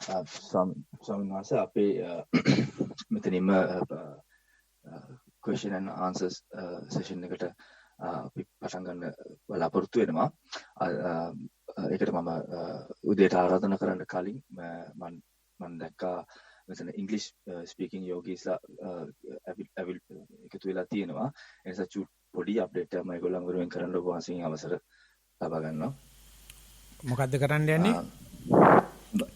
ස්වාමීන් වහන්සේ අපේ මෙතනින්ම question and answers session එකට අපි පටන් ගන්න බලාපොරොත්තු වෙනවා. ඒකට මම උදේට ආරාධනා කරන්න කලින් මම දැක්කා මෙතන English speaking yogis එකතු වෙලා තියෙනවා. ඒ නිසා පොඩි අප්ඩේට් එකක් මම ඒගොල්ලන් වරුවෙන් කරන්න ඔබ වහන්සේගෙන් අවසර ලබා ගන්නවා. මොකද්ද කරන්න යන්නේ?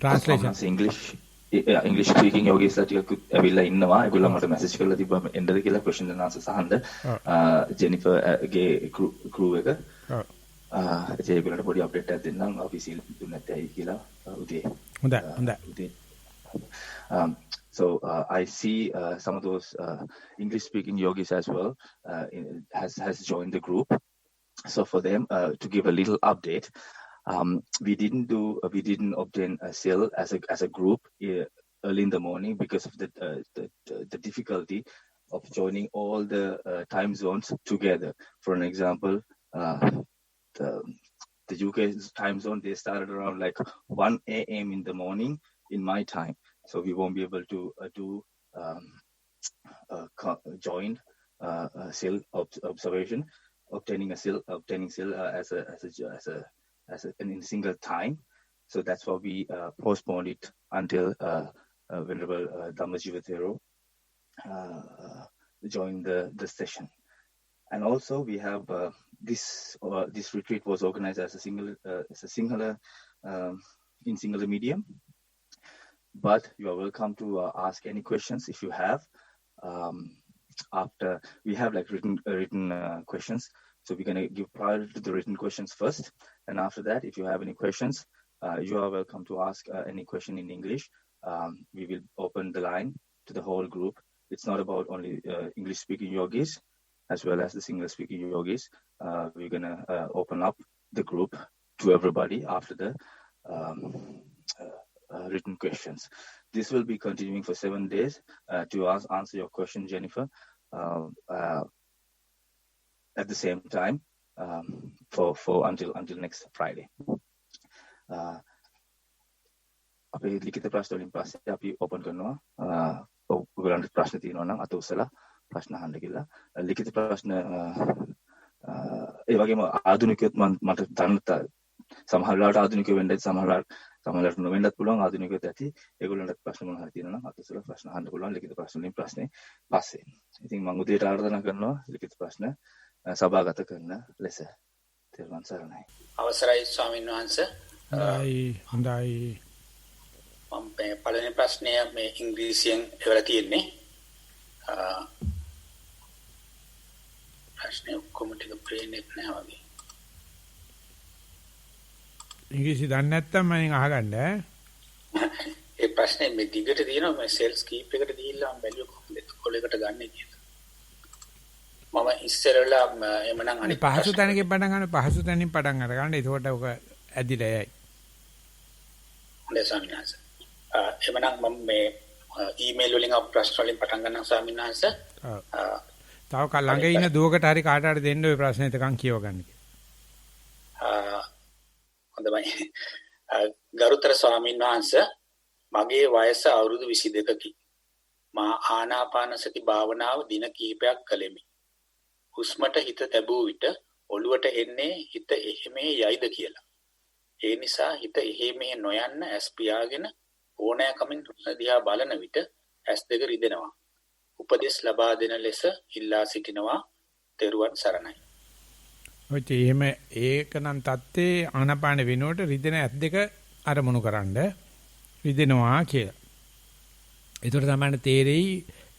Translation English speaking yogis ටිකක් ඇවිල්ලා ඉන්නවා. ඒගොල්ලෝ මට මැසේජ් කරලා තිබ්බා එන්නද කියලා question and answers අහන්න. ජෙනිෆර් ගේ crew එක. ඒගොල්ලන්ට පොඩි අප්ඩේට් එකක් දෙන්නම්. අපි සීල් දුන්නේ නැත්te ඇයි කියලා උදේ. හොඳයි. So I see some of those English speaking yogis as well has joined the group. So for them to give a little update, we didn't obtain a cell as a group early in the morning because of the difficulty of joining all the time zones together. For an example, the UK time zone, they started around like 1 a.m. in the morning in my time. So we won't be able to join cell observation, obtaining cell in a single time. So that's why we postponed it until Venerable Dhammajivathero joined the session. And also we have this retreat was organized as a Sinhala in Sinhala medium. But you are welcome to ask any questions if you have. After we have like written questions, so we're going to give priority to the written questions first, and after that, if you have any questions, you are welcome to ask any question in English. We will open the line to the whole group. It's not about only English-speaking yogis as well as the Sinhala-speaking yogis. We're going to open up the group to everybody after the written questions. This will be continuing for 7 days to answer your question, Jennifer, at the same time for until next Friday. අපි ලිඛිත ප්‍රශ්න වලින් පස්සේ අපි open කරනවා. ඔයගොල්ලන්ට ප්‍රශ්න තියෙනවා නම් අත උස්සලා ප්‍රශ්න අහන්න කියලා. ලිඛිත ප්‍රශ්න ඒ වගේම ආධුනිකයොත් මට දන්න සමහර වෙලාවට ආධුනිකයෝ වෙන්නත් සමහරවිට නොවෙන්නත් පුළුවන් ආධුනිකයොත් ඇති. ඒගොල්ලන්ට ප්‍රශ්න මොනවා හරි තියෙනවා නම් අත උස්සලා ප්‍රශ්න අහන්න පුළුවන් ලිඛිත ප්‍රශ්න වලින් ප්‍රශ්නේ පස්සේ. ඉතින් මම උදේට ආරාධනා කරනවා ලිඛිත ප්‍රශ්න සභාගත කරන ලෙස. තෙරුවන් සරණයි. අවසරයි ස්වාමීන් වහන්සේ. හොඳයි. මම පළවෙනි ප්‍රශ්නය මේ ඉංග්‍රීසියෙන් එවලා තියෙන්නේ. ප්‍රශ්නේ ඔක්කොම ටික පේන්නේ නැහැ වගේ. ඉංග්‍රීසි දන්නේ නැත්තම් මම අහගන්න ඈ. ඒ ප්‍රශ්නේ මේ දිගට තියෙනවා මේ සෙල්ස් කීප් එකට දීලා මම බැලුවා කොහොමද කොලයකට ගන්න කියලා. මම ඉස්සරලා එමනම් අනිත් පහසු තැනකින් පටන් ගන්න පහසු තැනින් පටන් අරගන්න. ඒකට ඔක ඇදිලා යයි. හොඳයි ස්වාමීන් වහන්සේ. එමනම් මම මේ ඊමේල් වලින් ප්‍රශ්න වලින් පටන් ගන්නවා ස්වාමීන් වහන්සේ. තව ළඟ ඉන්න දුවකට හරි කාට හරි දෙන්න ওই ප්‍රශ්නේ තකන් කියව ගන්න කියලා. හොඳයි. ගරුතර ස්වාමීන් වහන්සේ මගේ වයස අවුරුදු 22කි. මා ආනාපාන සති භාවනාව දින කිහිපයක් කළෙමි. හුස්මට හිත තැබූ විට ඔළුවට එන්නේ හිත එහෙමේ යයිද කියලා. ඒ නිසා හිත එහෙමේ නොයන්න ඇස් පියාගෙන ඕනෑකමින් දිහා බලන විට ඇස් දෙක රිදෙනවා. උපදෙස් ලබා දෙන ලෙස ඉල්ලා සිටිනවා. තෙරුවන් සරණයි. ඔය එහෙම ඒකනම් தත්තේ ආනාපාන වෙනකොට රිදෙන ඇස් දෙක අරමුණු කරන්න රිදෙනවා කියලා. ඒතර තමයි තේරෙයි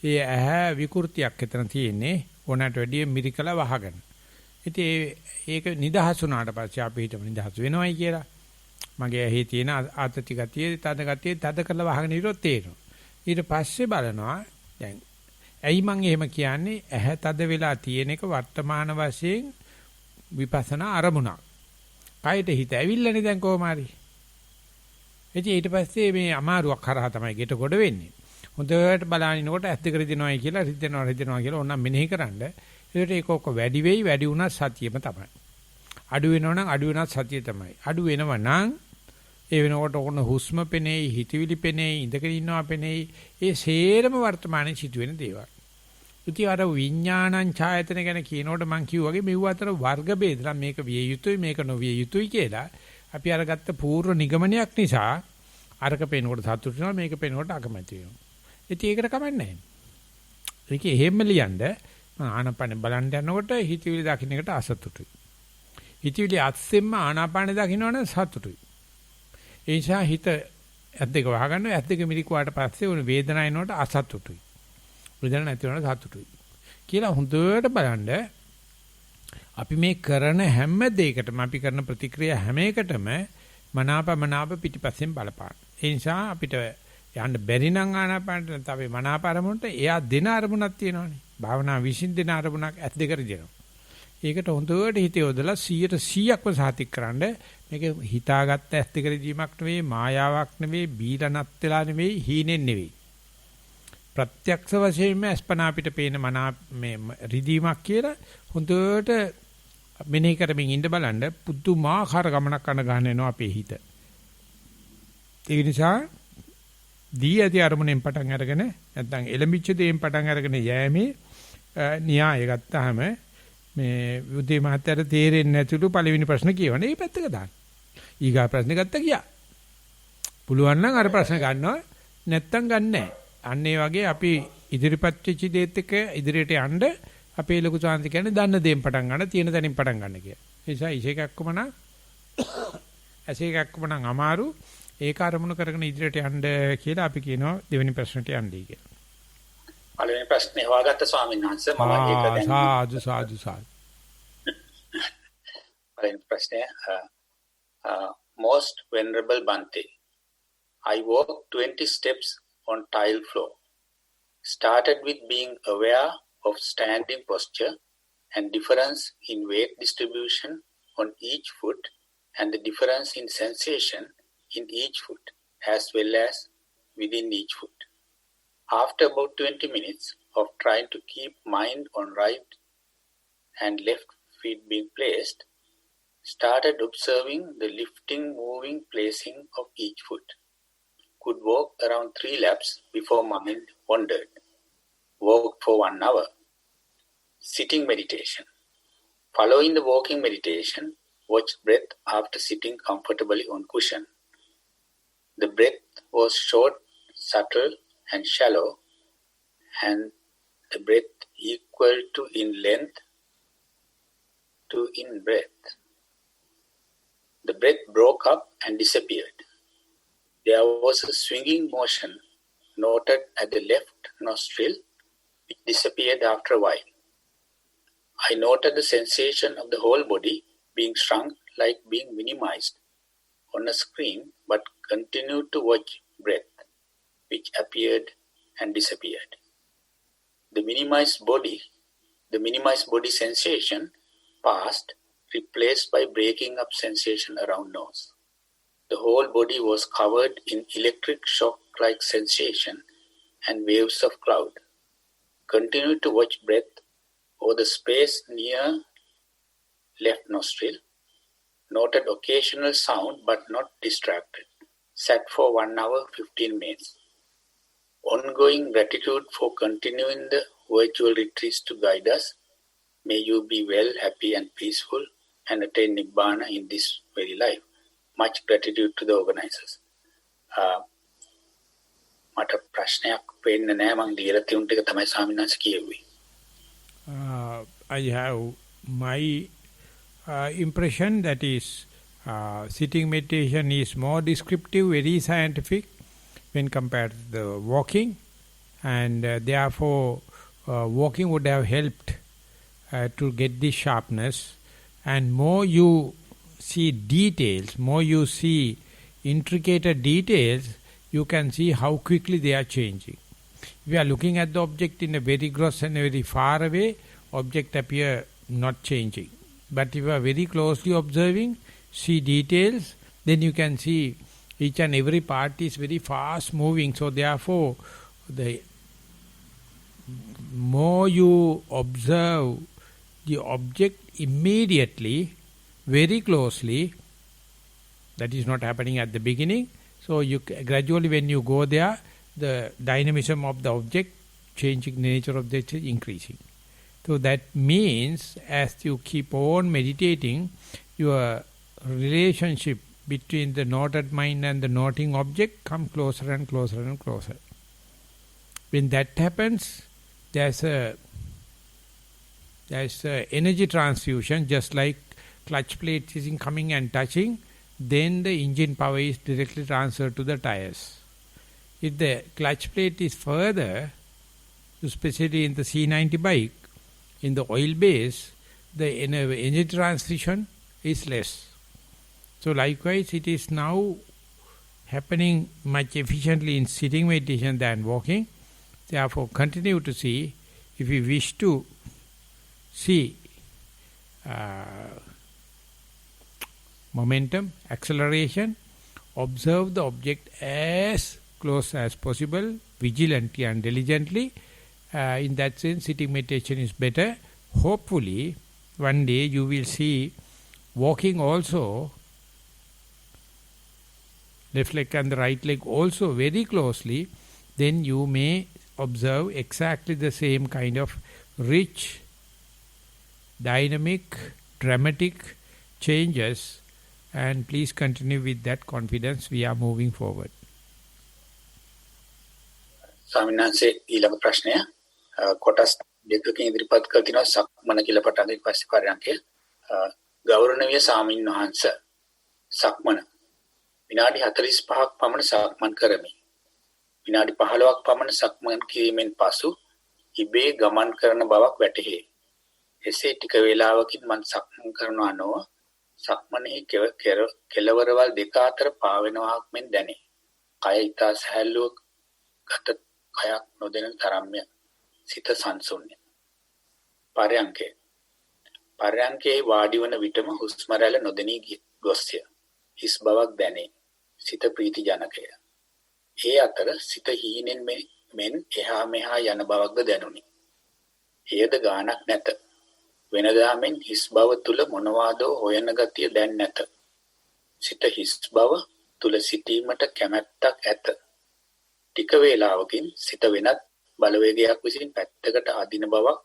ඒ ඇහැ විකෘතියක් එතන තියෙන්නේ ඕනට වැඩිය මිරිකලා වහගෙන. ඉතින් ඒක නිදහස් වුණාට පස්සේ අපි හිතමු නිදහස් වෙනවයි කියලා. මගේ ඇහි තියෙන ආතති ගතිය, තද ගතිය තද කරලා වහගෙන ඉරොත් තේරෙනවා. ඊට පස්සේ බලනවා දැන් ඇයි මං එහෙම කියන්නේ ඇහැ තද වෙලා තියෙන එක වර්තමාන වශයෙන් විපස්සනා අරමුණක්. කයට හිත ඇවිල්ලානේ දැන් කොහොම හරි. ඊට පස්සේ මේ අමාරුවක් කරා තමයි ගෙට කොට වෙන්නේ. හොඳට බලනිනකොට ඇස් දෙක රිදෙනවායි කියලා රිදෙනවා කියලා ඕනම් මෙනෙහි කරන්න. ඒකට ඒක ඔක්කො වැඩි වෙයි වැඩි වුණත් සතියෙම තමයි. අඩු වෙනවා නම් අඩු වෙනත් සතිය තමයි. අඩු වෙනවා නම් ඒ වෙනකොට ඕන හුස්ම පෙනෙයි, හිතවිලි පෙනෙයි, ඉඳගෙන ඉන්නවා පෙනෙයි. ඒ සේරම වර්තමානයේ සිදුවෙන දේවල්. ඉතින් අර විඥානං ඡායතන ගැන කියනකොට මම කිව්වාගේ මෙව අතර වර්ග බෙදලා මේක විය යුතුයි මේක නොවිය යුතුයි කියලා අපි අරගත්ත පූර්ව නිගමනයක් නිසා අරක පේනකොට සතුටු වෙනවා මේක පේනකොට අකමැති වෙනවා. ඉතින් ඒකට කමන්නේ නැහැ. ඒක එහෙම ලියන්න ආනාපානෙ බලන්න යනකොට හිතවිලි දකින්න එකට අසතුටුයි. හිතවිලි අත්සෙම්ම ආනාපානෙ දකින්නවනම් සතුටුයි. ඒ නිසා හිත ඇද්දක වහගන්නවා ඇද්දක මිරිකුවාට පස්සේ උන වේදනාව එනකොට අසතුටුයි. වේදනාවක් නැති වෙනකොට සතුටුයි. කියලා හොඳට බලන්න අපි මේ කරන හැම දෙයකටම අපි කරන ප්‍රතික්‍රියා හැම එකටම මනාපමනාප පිටිපස්සෙන් බලපාන. ඒ නිසා අපිට යන්න බැරි නම් ආනාපානට නැත්නම් අපි මනාප අරමුණට එයා දෙන අරමුණක් තියෙනවානේ. භාවනා විශ්ින් දෙන අරමුණක් ඇස් දෙකට දෙනවා. ඒකට හොඳට හිත යොදලා 100%ක්ම සාතික් කරන්න මේක හිතාගත්ත ඇස් දෙකට දීමක් නෙවෙයි මායාවක් නෙවෙයි බීලනත් වෙලා නෙවෙයි හීනෙන් නෙවෙයි. ප්‍රත්‍යක්ෂ වශයෙන්ම අස්පනා අපිට පේන මනා මේ රිදීමක් කියලා හොඳට මෙනෙහි කරමින් ඉඳ බලන්න පුදුමාකාර ගමනක් කරන ගන්න වෙනවා අපේ හිත. ඒ නිසා දී ඇති අරමුණෙන් පටන් අරගෙන නැත්නම් එලඹිච්ච දේෙන් පටන් අරගෙන යෑමේ න්‍යාය ගත්තාම මේ උදේ මහත්තයාට තේරෙන්නේ නැතිලු පළවෙනි ප්‍රශ්න කියවනේ. මේ පැත්තක දාන්න. ඊගා ප්‍රශ්න ගත්ත ගියා. පුළුවන් නම් අර ප්‍රශ්න ගන්නවා නැත්නම් ගන්නෑ. අන්න ඒ වගේ අපි ඉදිරිපත් වෙච්ච දේත් එක්ක ඉදිරියට යන්න අපේ ලොකු සාන්ති කියන්නේ දන්න දේෙන් පටන් ගන්න තියෙන තැනින් පටන් ගන්න කියලා. ඒ නිසා ඉෂේකක්කම නම් ඇසේකක්කම නම් අමාරු ඒක අරමුණු කරගෙන ඉදිරියට යන්න කියලා අපි කියනවා දෙවෙනි ප්‍රශ්නට යන්නයි කියලා. පළවෙනි ප්‍රශ්නේ හොයාගත්ත ස්වාමීන් වහන්සේ මම ඒක දැන් සාදු පළවෙනි ප්‍රශ්නය most venerable Bhante, I walked 20 steps on tile floor. Started with being aware of standing posture and difference in weight distribution on each foot and the difference in sensation in each foot as well as within each foot. After about 20 minutes of trying to keep mind on right and left feet being placed, started observing the lifting, moving, placing of each foot. Could walk around 3 laps before mind wandered. Walked for 1 hour. Sitting meditation. Following the walking meditation, watched breath after sitting comfortably on cushion. The breath was short, subtle and shallow, and the breath equal to in length to in breadth. The breath broke up and disappeared. There was a swinging motion noted at the left nostril, which disappeared after a while. I noted the sensation of the whole body being shrunk like being minimized on a screen, but continued to watch breath, which appeared and disappeared. The minimized body sensation passed, replaced by breaking up sensation around nose. The whole body was covered in electric shock-like sensation and waves of cloud. Continued to watch breath over the space near left nostril. Noted occasional sound but not distracted. Sat for 1 hour 15 minutes. Ongoing gratitude for continuing the virtual retreats to guide us. May you be well, happy and peaceful and attain Nibbana in this very life. Much gratitude to the organizers. මට ප්‍රශ්නයක් වෙන්නේ නැහැ මම දීලා තියුන් ටික තමයි ස්වාමීන් වහන්සේ කියෙව්වේ. I have my impression that is sitting meditation is more descriptive, very scientific when compared to the walking, and therefore walking would have helped to get this sharpness. And more you see details, more you see intricate details, you can see how quickly they are changing. If you are looking at the object in a very gross and very far away, object appear not changing. But if you are very closely observing, see details, then you can see each and every part is very fast moving. So therefore, the more you observe the object immediately, very closely, That is not happening at the beginning. So you gradually, when you go there, the dynamism of the object, changing the nature of the object is increasing. So that means as you keep on meditating, your relationship between the noted mind and the noting object come closer and closer and closer. When that happens, there's a energy transfusion, just like clutch plate is coming and touching, then the engine power is directly transferred to the tires. If the clutch plate is further, especially in the C90 bike, in the oil base, the energy transmission is less. So likewise, it is now happening much efficiently in sitting meditation than walking. Therefore, continue to see. If you wish to see momentum, acceleration, observe the object as close as possible, vigilantly and diligently. In that sense, sitting meditation is better. Hopefully, one day you will see walking also, left leg and the right leg also very closely. Then you may observe exactly the same kind of rich, dynamic, dramatic changes. And please continue with that confidence. We are moving forward. ස්වාමීන් වහන්සේ ඊළඟ ප්‍රශ්නය කොටස් දෙකකින් ඉදිරිපත් කර තිනවා සක්මන කියලා පටන් ගන්න පස්සේ පරයන්කය ගෞරවනීය ස්වාමීන් වහන්සේ සක්මන විනාඩි 45ක් පමණ සක්මන් කරමි. විනාඩි 15ක් පමණ සක්මන් කිරීමෙන් පසු ඉබේ ගමන් කරන බවක් වැටහේ. එසේ ටික වේලාවකින් මම සක්මන් කරනවා නොව සක්මනේ කෙළවරවල් දෙක අතර පාවෙනවාක් මෙන් දැනේ. කය ඊතා සහැල්ලුව ගත කයක් නොදෙන තරම්ය. සිත සංසුන්ය. පරයන්කේ වාඩි වන විටම හුස්ම රැල්ල නොදෙනී ගොස්ය. හිස් බවක් දැනේ. සිත ප්‍රීති ජනකය. ඒ අතර සිත හීනෙන් මෙන් එහා මෙහා යන බවක්ද දැනුනි. එයද ගානක් නැත. වෙනදා මෙන් හිස් බව තුල මොනවාදෝ හොයන ගතිය දැන් නැත. සිත හිස් බව තුල සිටීමට කැමැත්තක් ඇත. ටික වේලාවකින් සිත වෙනත් බලවේගයක් විසින් පැත්තකට අදින බවක්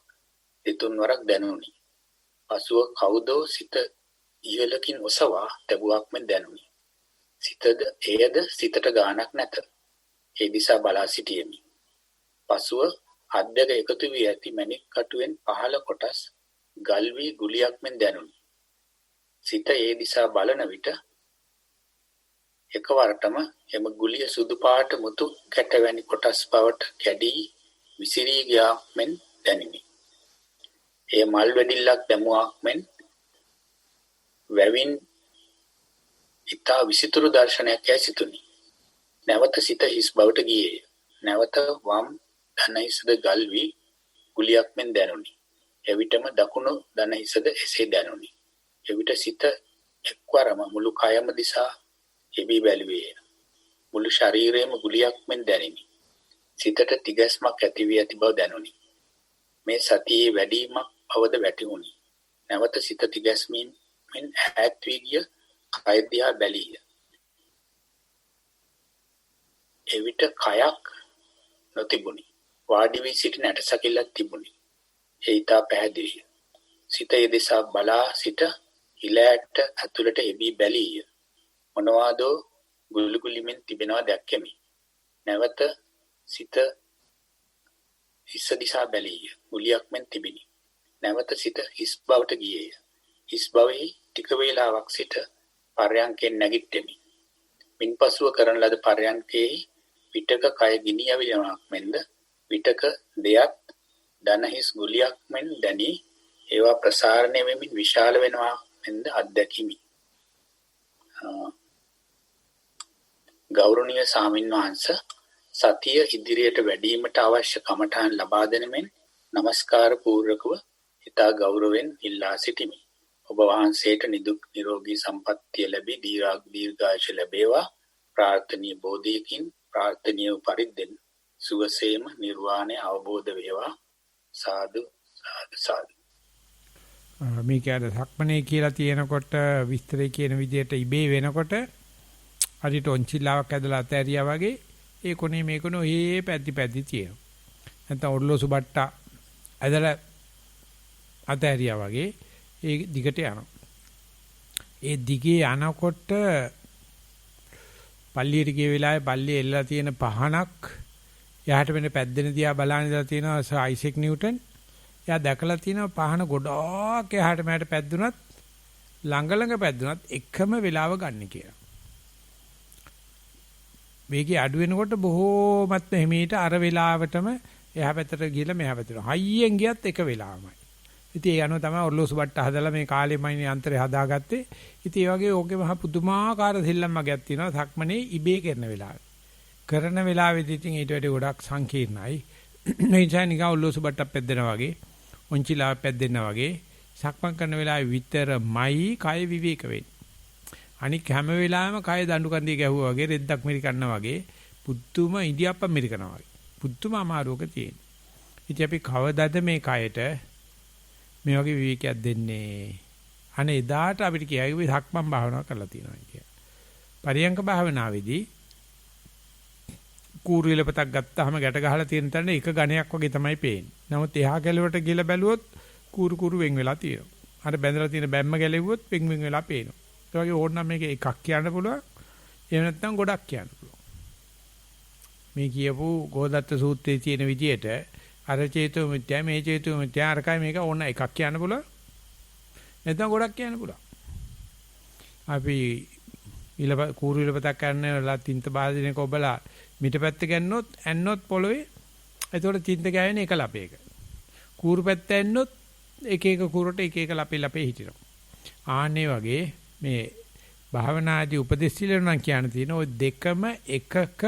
දෙතුන් වරක් දැනුනි. පසුව කවුදෝ සිත ඉහළකින් ඔසවා තැබුවක් මෙන් දැනුනි. එයද සිතට ගානක් නැත. ඒ දිසා බලා සිටියෙමි. පසුව අත් දෙක එකතු වී ඇති මණික් කටුවෙන් පහළ කොටස් ගල් වී ගුලියක් මෙන් දැනුනි. සිත ඒ දිසා බලන විට එකවරටම එම ගුලිය සුදු පාට මුතු කැටවැනි කොටස් බවට කැඩී විසිරී ගියා මෙන් දැනිනි. එය මල් වැඩිල්ලක් දැමුවක් මෙන් වැවින් ඉතා විසිතුරු දර්ශනයක් ඇයි සිතුනි. නැවත සිත හිස් බවට ගියේය. නැවත වම් දන හිසද ගල් වී ගුලියක් මෙන් දැනුනි. එවිටම දකුණු දන හිසද එසේ දැනුනි. එවිට සිත එක්වරම මුළු කයම දිසා එබී බැලුවේය. මුළු ශරීරයම ගුලියක් මෙන් දැනිනි. සිතට තිගැස්මක් ඇති වී ඇති බව දැනුනි. මේ සතියේ වැඩිමක් බවද වැටහුණි. නැවත සිත තිගැස්මීම මෙන් ඈත් වී ගිය කය දිහා බැලීය. එවිට කයක් නොතිබුණි. වාඩි වී සිටින ඇටසැකිල්ලක් තිබුණි. ඒ ඊට පැහැදිලිය. සිත ඒ දෙසා බලා සිට හිලෑට ඇතුළට එබී බැලීය. මොනවාදෝ ගුලිගුලිමින් තිබෙනවා දැක්කෙමි. නැවත සිත හිස් දිසා බැලීය. ගුලියක් මෙන් තිබිනි. නැවත සිත හිස් බවට ගියේය. හිස් බවෙහි ටික වේලාවක් සිට පරයන්කෙන් නැගිට්ටෙමි. මින්පසුව කරන ලද පරයන්කෙහි විටක කය ගිනි යවිලමක් මෙන්ද විටක දෙයක් දන හිස් ගුලියක් මෙන් දැනී ඒවා ප්‍රසාරණය වෙමින් විශාල වෙනවා මෙන්ද අත්දැකිමි. ගෞරවනීය ස්වාමීන් වහන්සේ සතිය ඉදිරියට වැඩිවීමට අවශ්‍ය කමඨාන් ලබා දෙන මෙන් নমස්කාර පූර්වකව හිතා ගෞරවයෙන් ඉල්ලා සිටිමි. ඔබ වහන්සේට නිදුක් නිරෝගී සම්පන්නිය ලැබී දීර්ඝායුෂ ලැබේවා. ප්‍රාර්ථනීය බෝධියකින් ප්‍රාර්ථනීය පරිද්දෙන් සුවසේම නිර්වාණය අවබෝධ වේවා. සාදු සාදු සාදු. මේ කියන්නේ සක්මනේ කියලා තියෙනකොට විස්තරේ කියන විදිහට ඉබේ වෙනකොට හරියට ඔන්චිලාවක් ඇදලා අතෑරියා වගේ ඒ කොනේ මේ කොනේ ඔහේ පැද්දි තියෙනවා. නැත්නම් ඔරලෝසු බට්ටා ඇදලා අතෑරියා වගේ ඒ දිගට යනවා. ඒ දිගේ යනකොට පල්ලියට ගිය වෙලාවේ පල්ලියේ එල්ලලා තියෙන පහනක් එයාට වෙන පැද්දෙන දිහා බලන ඉඳලා තියෙනවා සර් අයිසෙක් නිව්ටන්. එයා දැකලා තියෙනවා පහන ගොඩක් එහාට මෙහාට පැද්දුනත් ළඟ පැද්දුනත් එකම වෙලාව ගන්න කියලා. වේගය අඩු වෙනකොට බොහෝමත්ම හිමීට අර වෙලාවටම එහා පැත්තට ගිහලා මෙහා පැත්තට. හයියෙන් ගියත් එක වෙලාවමයි. ඉතින් ඒ අනුව තමයි ඔරලෝසු බට්ට හදලා මේ කාලෙමයි යන්ත්‍රය හදාගත්තේ. ඉතින් ඒ වගේ ඕකේ මහ පුදුමාකාර දෙල්ලම්මගයක් තියෙනවා සක්මනේ ඉබේ කරන වෙලාවේ. කරන වෙලාවෙදී ඉතින් ඊට වඩා ගොඩක් සංකීර්ණයි. මේ නිසා නිකන් ඔරලෝසු බට්ටක් පැද්දෙනා වගේ, ඔන්චිලාවක් පැද්දෙනා වගේ සක්මන් කරන වෙලාවේ විතරමයි කය විවේක වෙන්නේ. අනික හැම වෙලාවෙම කය දඬු කන්දේ ගැහුවා වගේ රෙද්දක් මිරිකන්නා වගේ පුදුම ඉදියප්ප මිරිකනවා වගේ. පුදුම අමාරුවක තියෙන. ඉතින් අපි කවදද මේ කයට මේ වගේ විවේකයක් දෙන්නේ? අනේ එදාට අපිට කියයි සක්මන් භාවනාව කරලා තියෙනවා කියලා. පරියංක භාවනාවේදී කූරු ඉලපතක් ගත්තාම ගැට ගහලා තියෙන තැන එක ගණයක් වගේ තමයි පේන්නේ. නමුත් එහා ගැලවට ගිහලා බැලුවොත් කූරු වෙන් වෙලා තියෙනවා. අර බැඳලා තියෙන බැම්ම ගැලෙව්වොත් වෙන් වෙලා පේනවා. ඒ වගේ ඕනනම් මේක එකක් කියන්න පුළුවන්. එහෙම නැත්නම් ගොඩක් කියන්න පුළුවන්. මේ කියපු ගෝදත්ත සූත්‍රයේ තියෙන විදිහට අර චේතෝ මිත්‍යා මේ චේතෝ මිත්‍යා අරකයි මේක ඕන එකක් කියන්න පුළුවන්. නැත්නම් ගොඩක් කියන්න පුළුවන්. අපි කූරු ඉලපතක් කරන්නලා තින්ත බාදිනේක ඔබලා මිටපැත්ත ගන්නොත් ඇන්නොත් පොළවේ එතකොට තින්ත ගෑවෙන එක ලපේක. කූරු පැත්ත ඇන්නොත් එක කූරට එක ලපේ හිටිනවා. ආන්නේ වගේ මේ භාවනාදී උපදෙස් ඉල්ලනවා කියන තියෙන ওই දෙකම එකක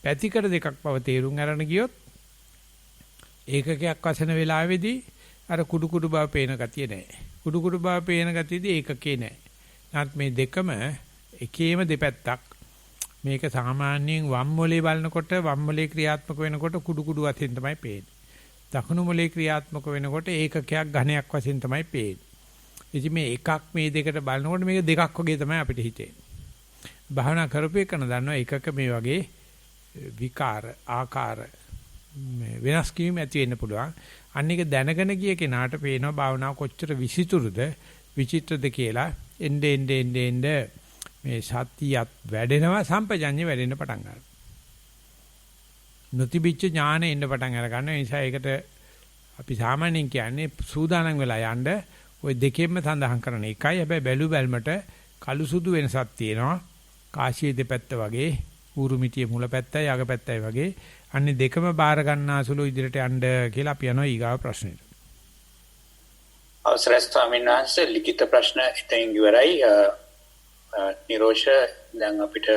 පැතිකඩ දෙකක් බව තේරුම් අරගෙන ගියොත් ඒකකයක් වසන වෙලාවේදී අර කුඩු බව පේන ගතිය නැහැ. කුඩු බව පේන ගතියදී ඒකකේ නැහැ. නැත් මේ දෙකම එකේම දෙපැත්තක්. මේක සාමාන්‍යයෙන් වම් මොලේ බලනකොට වම් මොලේ ක්‍රියාත්මක වෙනකොට කුඩු වශයෙන් තමයි පේන්නේ. දකුණු මොලේ ක්‍රියාත්මක වෙනකොට ඒකකයක් ඝනයක් වශයෙන් තමයි පේන්නේ. ඉතින් මේ එකක් මේ දෙකට බලනකොට මේක දෙකක් වගේ තමයි අපිට හිතෙන්නේ. භාවනා කරපු එකන දන්නවා එකක මේ වගේ විකාර ආකාර වෙනස් කීම් ඇති වෙන්න පුළුවන්. අන්න එක දැනගෙන ගිය කෙනාට පේනවා භාවනාව කොච්චර විසිතුරුද විචිත්‍රද කියලා. එnde මේ සතියත් වැඩෙනවා සම්පජඤ්ඤය වැඩෙන්න පටන් ගන්නවා. නොතිබිච්ච ඥානෙ එන්න පටන් අර ගන්න. ඒ නිසා ඒකට අපි සාමාන්‍යයෙන් කියන්නේ සූදානම් වෙලා යන්න ওই දෙකෙන්ම සඳහන් කරන එකයි. හැබැයි බැලු බැල්මට කළු සුදු වෙනසක් තියෙනවා. කාශියේ දෙපැත්ත වගේ ඌරුමිටියේ මුල පැත්තයි අග පැත්තයි වගේ. අන්නේ දෙකම බාර ගන්නාසුළු ඉදිරියට යන්න කියලා අපි යනවා ඊගාව ප්‍රශ්නෙට. අවසරයි ස්වාමීන් වහන්සේ ලිඛිත ප්‍රශ්න ඉතින් ඉවරයි. නිරෝෂ දැන් අපිට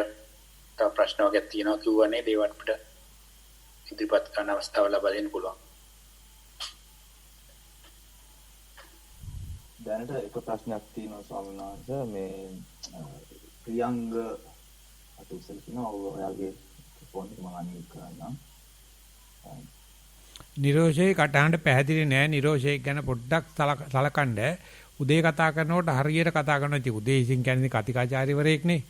තව ප්‍රශ්න වර්ගයක් තියෙනවා කිව්වනේ දේවත් අපිට ඉදිරිපත් කරන්න අවස්ථාව ලබා දෙන්න පුළුවන්. දැනට එක ප්‍රශ්නයක් තියෙනවා ස්වාමීන් වහන්සේ මේ ප්‍රියංග අතුසල් කියනවා ඔයාගේ ෆෝන් එක මම අනිත් කරන්නම්. නිරෝෂේ කටහඬ පැහැදිලි නෑ. නිරෝෂේ ගැන පොඩ්ඩක් සලකන්න. උදේ කතා කරනකොට හරියට කතා කරනවා. ඉතින් උදේ ඉතින් කියන්නේ කතිකාචාර්යවරයෙක්නේ.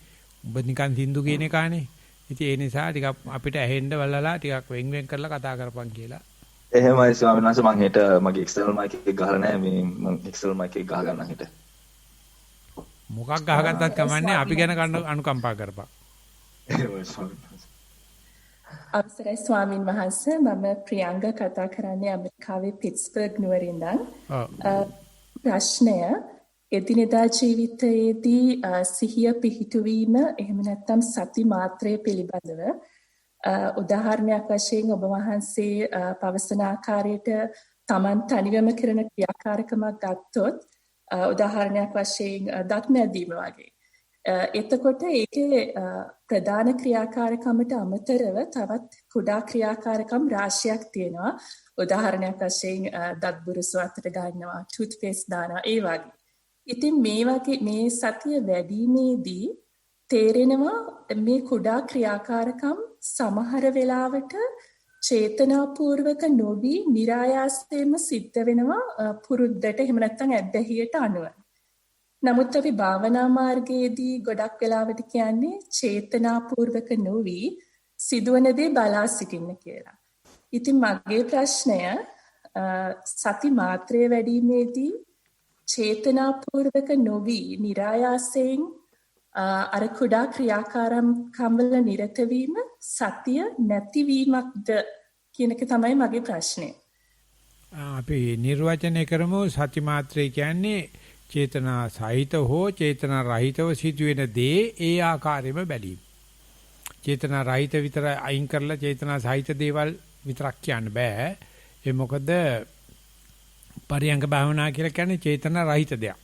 ඔබ නිකන් සින්දු කියන එකානේ. ඉතින් ඒ නිසා ටිකක් අපිට ඇහෙන්න බලලා ටිකක් වෙන් කරලා කතා කරපන් කියලා. එහෙමයි ස්වාමීන් වහන්සේ මම හෙට මගේ එක්ස්ටර්නල් මයික් එක ගහලා නැහැ මේ මම එක්ස්ටර්නල් මයික් එක ගහ ගන්න හෙට. මොකක් ගහගත්තත් කමන්නේ අපි ගැන අනුකම්පා කරපන්. එහෙමයි ස්වාමීන් වහන්සේ. අවසරයි ස්වාමින් වහන්සේ මම ප්‍රියංග කතා කරන්නේ ඇමරිකාවේ පිට්ස්බර්ග් නුවර ඉඳන්. ප්‍රශ්නය එදිනෙදා ජීවිතයේදී සිහිය පිහිටුවීම එහෙම නැත්නම් සති මාත්‍රය පිළිබඳව උදාහරණයක් වශයෙන් ඔබ වහන්සේ පවසන ආකාරයට Taman තනිවම කරන ක්‍රියාකාරකමක් ගත්තොත් උදාහරණයක් වශයෙන් දත් නැදීම වගේ. එතකොට ඒකේ ප්‍රධාන ක්‍රියාකාරකමට අමතරව තවත් කුඩා ක්‍රියාකාරකම් රාශියක් තියෙනවා. උදාහරණයක් වශයෙන් දත් බුරුසු අතට ගන්නවා, ටූත් පේස්ට් දානවා ඒ වගේ. ඉතින් මේ වගේ මේ සතිය වැඩිීමේදී තේරෙනවා මේ කුඩා ක්‍රියාකාරකම් සමහර වෙලාවට චේතනාපූර්වක නොවි નિરાයාසයෙන්ම සිද්ධ වෙනවා පුරුද්දට එහෙම නැත්නම් ඇබ්බැහියට අනුව. නමුත් අපි භාවනා මාර්ගයේදී ගොඩක් වෙලාවට කියන්නේ චේතනාපූර්වක නොවි සිදුවන දේ බලා සිටින්න කියලා. ඉතින් මගේ ප්‍රශ්නය සති මාත්‍රය වැඩිීමේදී චේතනාපූර්වක නොවි નિરાයාසයෙන් අර කුඩා ක්‍රියාකාරකම් වල නිරත වීම සතිය නැතිවීමක්ද කියන එක තමයි මගේ ප්‍රශ්නය. අපි නිර්වචනය කරමු සති මාත්‍රය කියන්නේ චේතනා සහිත හෝ චේතනා රහිතව සිදුවෙන දේ ඒ ආකාරයෙන්ම බැලීම. චේතනා රහිත විතර අයින් කරලා චේතනා සහිත දේවල් විතරක් කියන්න බෑ. ඒ මොකද පරියංග භාවනා කියලා කියන්නේ චේතනා රහිත දෙයක්.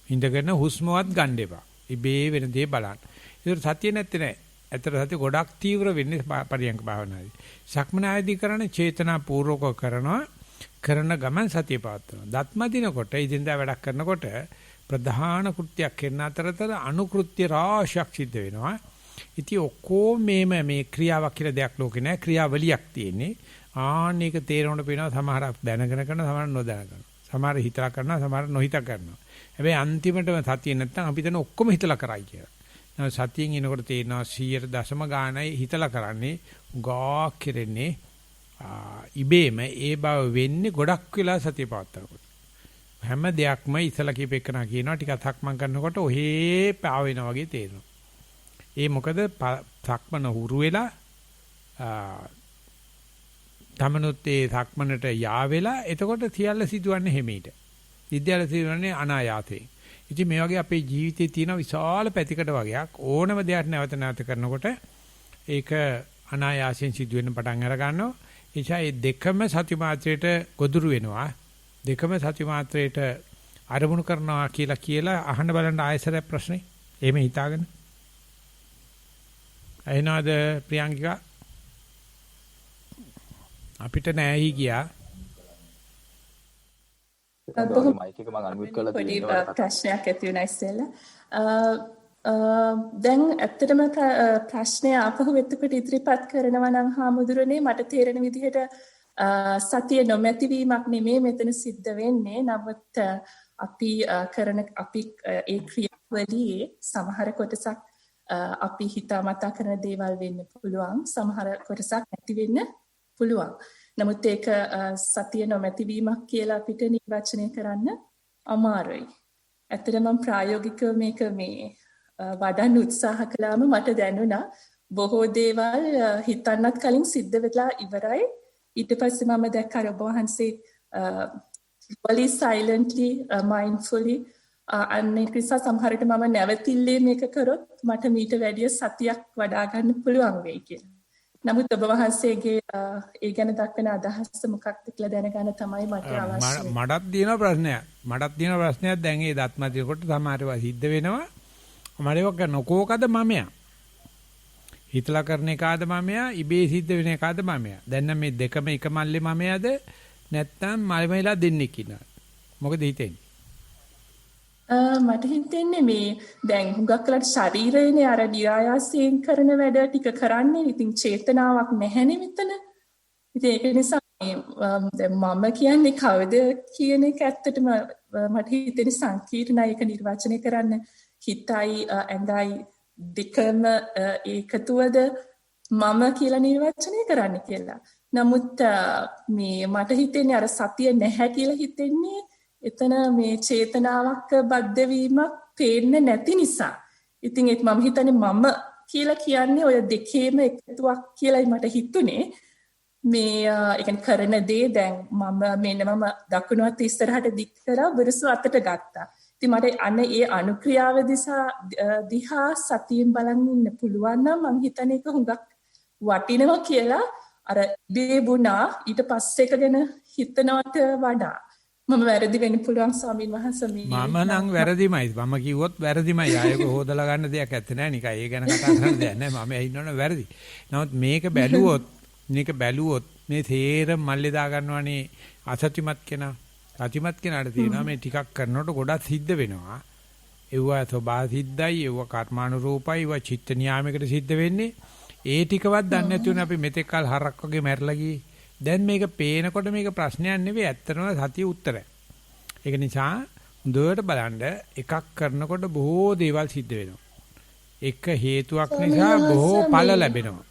ඉඳගෙන හුස්මවත් ගන්න එපා. ඉබේ වෙන දේ බලන්න. ඒක සතිය නැත්තේ නෑ. ඇත්තට සතිය ගොඩක් තීව්‍ර වෙන්නේ පරියංග භාවනාවේ. සක්මනායදී කරන්නේ චේතනා පූර්වක කරනවා. කරන ගමන් සතිය පවත්වනවා. දත්ම දිනකොට ඉදින්දා වැඩක් කරනකොට ප්‍රධාන කෘත්‍යයක් කරන අතරතර අනුකෘත්‍ය රාශියක් සිද්ධ වෙනවා. ඉතින් ඔක්කොම මේ ක්‍රියාවක් කියලා දෙයක් ලෝකේ නැහැ. ක්‍රියාවලියක් තියෙන්නේ. ආන්නේක තේරෙන්න පේනවා සමහරක් දැනගෙන කරනවා සමහර නොදැන කරනවා. සමහර හිතලා කරනවා සමහර නොහිතා කරනවා. හැබැයි අන්තිමටම සතිය නැත්තම් අපි තන ඔක්කොම හිතලා කරයි කියලා. නමුත් සතියෙන් එනකොට තේරෙනවා 100% ගානයි හිතලා කරන්නේ උගා කෙරෙන්නේ ඉබේම ඒ බව වෙන්නේ ගොඩක් වෙලා සතිය පවත්තරකොට. හැම දෙයක්ම ඉස්සලා කීපෙකනා කියනවා ටිකක් සක්මන් කරනකොට ඔහේ පාවෙනා වගේ තේරෙනවා. ඒ මොකද සක්මන හුරු වෙලා තමනුත් ඒ සක්මනට යා වෙලා එතකොට සියල්ල සිදුවන්නේ හිමීට. විද්‍යාල සිදුවන්නේ අනායාසයෙන්. ඉතින් මේ වගේ අපේ ජීවිතේ තියෙන විශාල පැතිකඩ වගේක් ඕනම දෙයක් නැවත නැවත කරනකොට ඒක අනායාසයෙන් සිදුවෙන්න පටන් අර ගන්නවා. එනිසා මේ දෙකම සති මාත්‍රයට ගොදුරු වෙනවා. දෙකම සති මාත්‍රයට අරමුණු කරනවා කියලා අහන්න බලන්න ආයසරයක් ප්‍රශ්නේ. එහෙම හිතාගෙන. එනවාද ප්‍රියංගිකා? අපිට නෑයි ගියා. මයික් එක මම අන්මියුට් කරලා තියෙනවා. ප්‍රශ්නයක් ඇති වෙනා ඉස්සෙල්ලා. දැන් ඇත්තටම ප්‍රශ්නය ආපහු එතකොට ඉදිරිපත් කරනවා නම් හාමුදුරනේ මට තේරෙන විදිහට සතිය නොමැතිවීමක් නෙමෙයි මෙතන සිද්ධ වෙන්නේ. නමුත් අපි ඒ ක්‍රියාවලියේ සමහර කොටසක් අපි හිතාමතා කරන දේවල් වෙන්න පුළුවන්. සමහර කොටසක් නැති වෙන්න පුළුවන්. නමුත් ඒක සතිය නොමැතිවීමක් කියලා අපිට නිර්වචනය කරන්න අමාරුයි. ඇත්තටම මම ප්‍රායෝගිකව මේක වඩන්න උත්සාහ කළාම මට දැනුණා බොහෝ දේවල් හිතන්නත් කලින් සිද්ධ වෙලා ඉවරයි. ඊට පස්සේ මම දැක්කා ඔබ වහන්සේ slowly silently mindfully අනේක සමහරට මම නැවතිල්ලේ මේක කරොත් මට මීට වැඩිය සතියක් වඩා ගන්න පුළුවන් වෙයි කියලා. නමුත් ඔබ වහන්සේගේ ඒ ගැන දක්වන අදහස මොකක්ද කියලා දැනගන්න තමයි මට අවශ්‍ය. මටත් තියෙන ප්‍රශ්නයක් දැන් ඒ දත්මතිකොට සමහරව සිද්ධ වෙනවා. මරේවක් නොකෝකද මමයා. හිතලා කරන එකාද මමයා, ඉබේ සිද්ධ වෙන එකාද මමයා. දැන් නම් මේ දෙකම එක මල්ලේ මමයාද නැත්නම් මල්මයිලා දෙන්නෙක් ඉන්නවා. මොකද හිතෙන්නේ? මට හිතෙන්නේ මේ දැන් හුඟක් වෙලාට ශරීරයනේ අර නිරායාසයෙන් කරන වැඩ ටික කරන්නේ. ඉතින් චේතනාවක් නැහැනේ මෙතන. ඉතින් ඒක නිසා දැන් මම කියන්නේ කවද කියන එක ඇත්තටම මට හිතෙන්නේ සංකීර්ණයි. ඒක නිර්වචනය කරන්න හිතයි ඇඟයි දෙකම ඒකතුවද මම කියලා නිර්වචනය කරන්න කියලා. නමුත් මේ මට හිතෙන්නේ අර සතිය නැහැ කියලා හිතෙන්නේ එතන මේ චේතනාවක් බද්ධ වීමක් පේන්නේ නැති නිසා. ඉතින් ඒක මම හිතන්නේ මම කියලා කියන්නේ ඔය දෙකේම එකතුවක් කියලායි මට හිතුනේ. මේ ඒ කියන්නේ කරන දේ දැන් මම දකුණු අත ඉස්සරහට දික් කරලා බුරුසු අතට ගත්තා. ඉතින් මට ඒ අනුක්‍රියාව දිහා සතියෙන් බලන් ඉන්න පුළුවන් නම් මම හිතන්නේ ඒක හුඟක් වටිනවා කියලා. අර දේ වුණා ඊට පස්සේ එක ගැන හිතනවට වඩා මම වැරදි වෙන්න පුළුවන් ස්වාමීන් වහන්සේ මම නම් වැරදිමයි. මම කිව්වොත් වැරදිමයි. ආයෙක හොදලා ගන්න දෙයක් ඇත්ත නෑ නිකන්. ඒ ගැන කතා කරන්න දෙයක් නෑ. මම ඉන්නවනේ වැරදි. නමුත් මේක බැලුවොත් මේ තේරම මල්ලේ දා ගන්නවනේ අසත්‍යමත් කෙනා. සත්‍යමත් කෙනාට තියෙනවා මේ ටිකක් කරනකොට ගොඩක් සිද්ධ වෙනවා. ඒවා ස්වභාව සිද්ධයි, ඒවා කර්මානුරූපයි, ඒවා චිත්ත නියාමයකට සිද්ධ වෙන්නේ. ඒ ටිකවත් දන්නේ නැති වුණා අපි මෙතෙක් කල හරක් වගේ මැරලා ගියේ. දැන් මේක පේනකොට මේක ප්‍රශ්නයක් නෙවෙයි ඇත්තටම සතිය උත්තරයි. ඒක නිසා දුවට බලන්න එකක් කරනකොට බොහෝ දේවල් සිද්ධ වෙනවා. එක හේතුවක් නිසා බොහෝ ඵල ලැබෙනවා.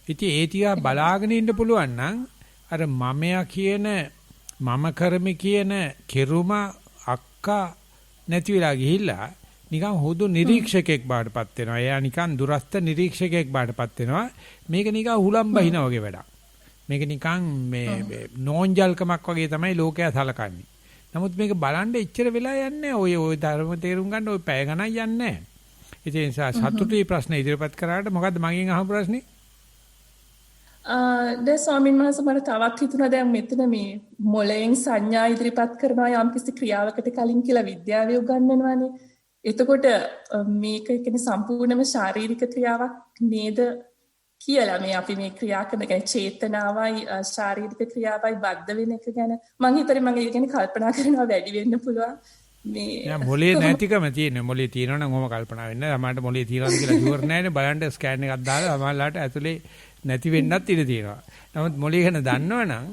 ඉතින් ඒ තියා බලාගෙන ඉන්න පුළුවන් නම් අර මමයා කියන මම කරමි කියන කෙරුම අක්කා නැති වෙලා ගිහිල්ලා නිකන් හුදු නිරීක්ෂකෙක් බාටපත් වෙනවා. එයා නිකන් දුරස්ත නිරීක්ෂකෙක් බාටපත් වෙනවා. මේක නිකන් හුලම් බහිනා වගේ වැඩක්. මේක නිකන් මේ නෝන්ජල්කමක් වගේ තමයි ලෝකයා සලකන්නේ. නමුත් මේක බලන්න එච්චර වෙලා යන්නේ ඔය ධර්ම තේරුම් ගන්න ඔය පැය ගණන් යන්නේ නැහැ. ඒ නිසා සතුටුයි ප්‍රශ්න ඉදිරිපත් කරාට මොකද්ද මගෙන් අහපු ප්‍රශ්නේ? දැන් ස්වාමීන් වහන්සේ මට තවත් හිතුණා දැන් මෙතන මේ මොළයෙන් සංඥා ඉදිරිපත් කරනවා යම්කිසි ක්‍රියාවකට කලින් කියලා විද්‍යාවේ උගන්වනවානේ. එතකොට මේක කියන්නේ සම්පූර්ණම ශාරීරික ක්‍රියාවක් නේද කියලා මේ අපි මේ ක්‍රියා කරන කියන්නේ චේතනාවයි ශාරීරික ක්‍රියාවයි බද්ධ වෙන එක ගැන මම හිතන්නේ මම ඒ කියන්නේ කල්පනා කරනවා වැඩි වෙන්න පුළුවන්. මේ මොලේ නැතිකම තියෙන මොලේ තියෙනවා නම් ඔහම කල්පනා වෙන්න. සමහරට මොලේ තියෙනවා කියලා ෂුවර් නැහැනේ. බලන්න ස්කෑන් එකක් දාලා සමහරලාට ඇතුලේ නැති වෙන්නත් ඉඩ තියෙනවා. නමුත් මොලේ ගැන දන්නවනම්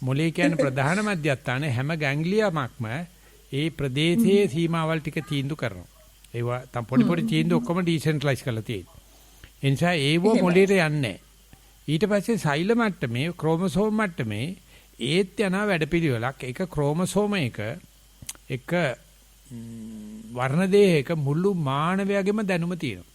මොලේ කියන්නේ ප්‍රධාන මධ්‍යස්ථානේ හැම ගැන්ග්ලියමක්ම ඒ ප්‍රදේශයේ සීමාවල් ටික තීන්දුව කරනවා. ඒවා තම පොඩි පොඩි තීන්දුව ඔක්කොම ඩිසෙන්ට්‍රලයිස් කරලා තියෙනවා. ඒ නිසා ඒව මොලේට යන්නේ නැහැ. ඊට පස්සේ සෛල මට්ටමේ ක්‍රෝමසෝම් මට්ටමේ ඒත් යන වැඩපිළිවෙලක් එක ක්‍රෝමසෝම එක වර්ණ දේහයක මුළු මානවයාගේම දැනුම තියෙනවා.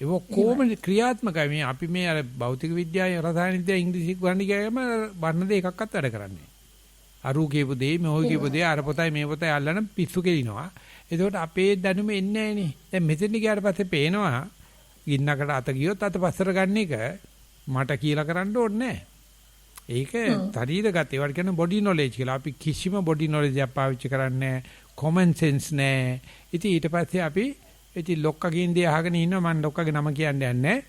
ඒක කොහොම ක්‍රියාත්මකයි මේ අපි මේ අර භෞතික විද්‍යාව රසායන විද්‍යාව ඉංග්‍රීසි ගන්න ගියාම වර්ණ දේ එකක්වත් වැඩ කරන්නේ. අරු කියපු දේ මොහොය කියපු දේ අර පොතයි මේ පොතයි අල්ලන පිස්සු කෙලිනවා. ඒකට අපේ දැනුම එන්නේ නැහනේ. දැන් මෙතෙන් ගියාට පස්සේ පේනවා ගින්නකට අත ගියොත් අත පස්සට ගන්න එක මට කියලා කරන්න ඕනේ නැහැ. ඒක ශරීරගත ඒවට කියන බොඩි නොලෙජ් කියලා. අපි කිසිම බොඩි නොලෙජ් එකක් පාවිච්චි කරන්නේ නැහැ. කොමන් සෙන්ස් නැහැ. ඉතින් ඊට පස්සේ අපි ඉතින් ලොක්කගෙන් දේ අහගෙන ඉන්නවා. මම ලොක්කගේ නම කියන්නේ නැහැ.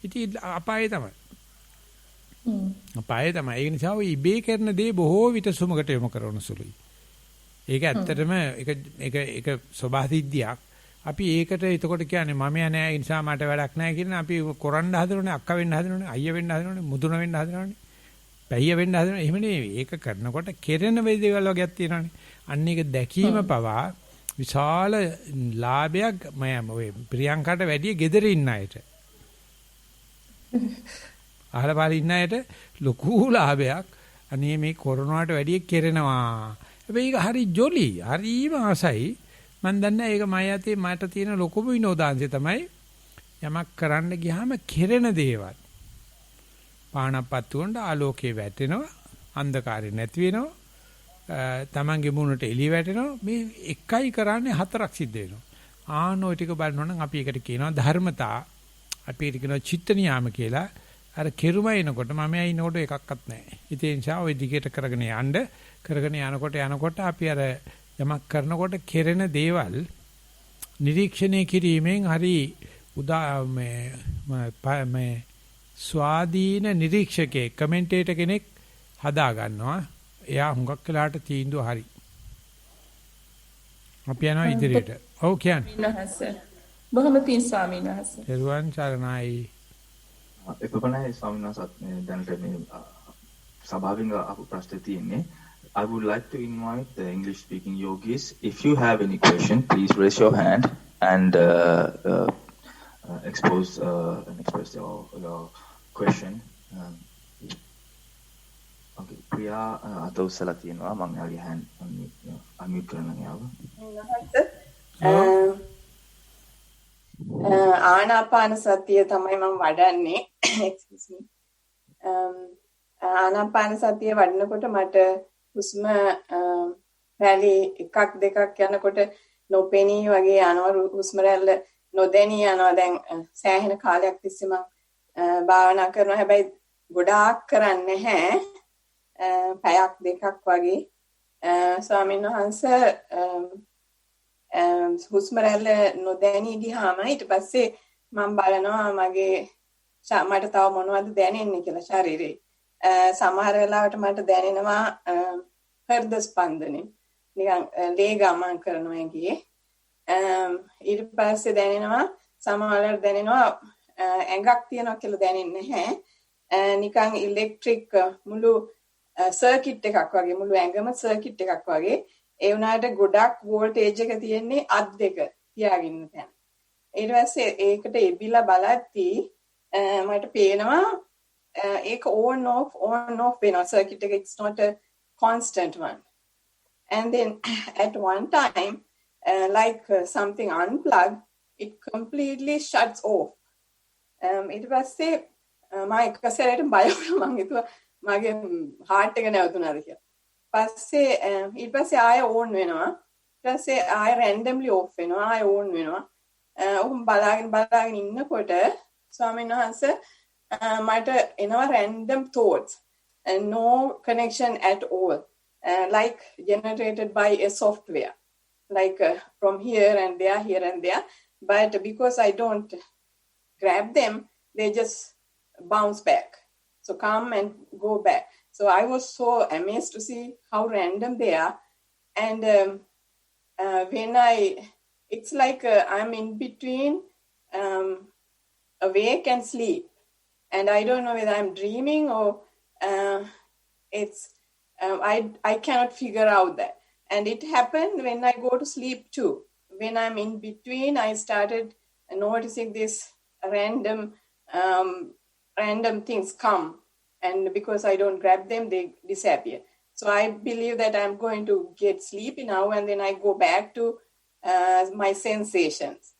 ඉතින් අපායේ තමයි. අපායේ තමයි. ඒ නිසා ඔය ඉබේ කරන දේ බොහෝ විට සුමකට යොමු කරන සුළුයි. ඒක ඇත්තටම ඒක සබහාසිද්ධියක්. අපි ඒකට එතකොට කියන්නේ මම නෑ ඒ නිසා මට වැඩක් නෑ කියන අපි කරන්න හදනෝනේ අක්කා වෙන්න හදනෝනේ අයියා වෙන්න හදනෝනේ මුදුන වෙන්න හදනෝනේ පැහිය වෙන්න හදනෝනේ එහෙම නෙවෙයි. ඒක කරනකොට කෙරෙන වේදේවල් වගේක් තියෙනවානේ. අන්න ඒක දැකීම පවා විශාල ලාභයක් මම ඔය ප්‍රියංකාට වැඩිය gedere ඉන්න අයට. අහලපාලි ඉන්න අයට ලොකු ලාභයක්. අනේ මේ කොරෝනාවට වැඩිය කෙරෙනවා. හැබැයි ඒක හරි ජොලි. හරිම ආසයි. මම දන්නේ ඒක මම යතේ මට තියෙන ලොකුම විනෝදාංශය තමයි යමක් කරන්න ගියාම කෙරෙන දේවල්. පානපත්තු වොන්ට ආලෝකේ වැටෙනවා. අන්ධකාරය නැති වෙනවා. තමන්ගේ මුණට එළිය වැටෙනවා. මේ එකයි කරන්නේ හතරක් සිද්ධ වෙනවා. ආනෝ ටික බලනොනම් අපි ඒකට කියනවා ධර්මතා. අපි ඒකට කියනවා චිත්ත නියාම කියලා. අර කෙරුම එනකොට මම ඇයිනකොට එකක්වත් නැහැ. ඒ නිසා ওই දිගට කරගෙන යනකොට අපි අර යමක් කරනකොට කෙරෙන දේවල් නිරීක්ෂණය කිරීමෙන් හරි මේ ස්වාධීන නිරීක්ෂකේ කමෙන්ටේටර් කෙනෙක් හදා ගන්නවා. එයා හුඟක් වෙලාට තීන්දුව හරි. අපි යනවා ඉදිරියට. ඔව් කියන්නේ. බොහොම පිං ස්වාමීන් වහන්සේ. දරුවන් චරණයි. එපමණයි ස්වාමීන් වහන්සේ දැනට මේ සභාවෙන් අපු ප්‍රශ්න තියෙන්නේ. I would like to invite the English-speaking yogis. If you have any question, please raise your hand and express your question. Okay, Priya, atau salah tienwa, mang ali hand unmute කරන්න යාව. ආනාපාන සතිය තමයි මම වඩන්නේ. Excuse me. ආනාපාන සතිය වඩනකොට මට හුස්ම රැලි එකක් දෙකක් යනකොට නොපෙනී වගේ යනවා. හුස්ම රැල්ල නොදැනී යනවා. දැන් සෑහෙන කාලයක් තිස්සේ මම භාවනා කරනවා. හැබැයි ගොඩාක් කරන්නේ නැහැ. පැයක් දෙකක් වගේ. ස්වාමීන් වහන්සේ හුස්ම රැල්ල නොදැනී ගියාම ඊට පස්සේ මම බලනවා මට තව මොනවද දැනෙන්නේ කියලා ශරීරේ. සමහර වෙලාවට මට දැනෙනවා හෘද ස්පන්දනය. නිකන් ලේ ගමන් කරනවා ගියේ. ඊට පස්සේ දැනෙනවා සමහරවල් දැනෙනවා ඇඟක් තියනවා කියලා දැනෙන්නේ නැහැ. නිකන් ඉලෙක්ට්‍රික් මුළු සර්කිට් එකක් වගේ මුළු ඇඟම සර්කිට් එකක් වගේ ඒ වුණාට ගොඩක් වෝල්ටේජ් එක තියෙන්නේ අත් දෙක තියාගෙන තැන. ඊට පස්සේ ඒකට එබිලා බලද්දී මට පේනවා ඒක on off වෙනවා circuit එක. It's not a constant one. And then at one time something unplugged, it completely shuts off. ඊට පස්සේ මම එක සැරේට බය වුණා. මං හිතුවා මගේ heart එක නැවතුණාද කියලා. පස්සේ ඊට පස්සේ ආය on වෙනවා. ඊට පස්සේ ආය randomly off වෙනවා. ආය on වෙනවා. ඔහොම බලාගෙන ඉන්නකොට ස්වාමීන් වහන්සේ මට එනවා random thoughts and no connection at all, like generated by a software, like from here and there, but because I don't grab them, they just bounce back, so come and go back. So I was so amazed to see how random they are. And when it's like I'm in between awake and sleep, and I don't know whether I'm dreaming or I cannot figure out that. And it happened when I go to sleep too. When I'm in between, I started noticing this random things come, and because I don't grab them, they disappear. So I believe that I'm going to get sleepy now, and then I go back to my sensations.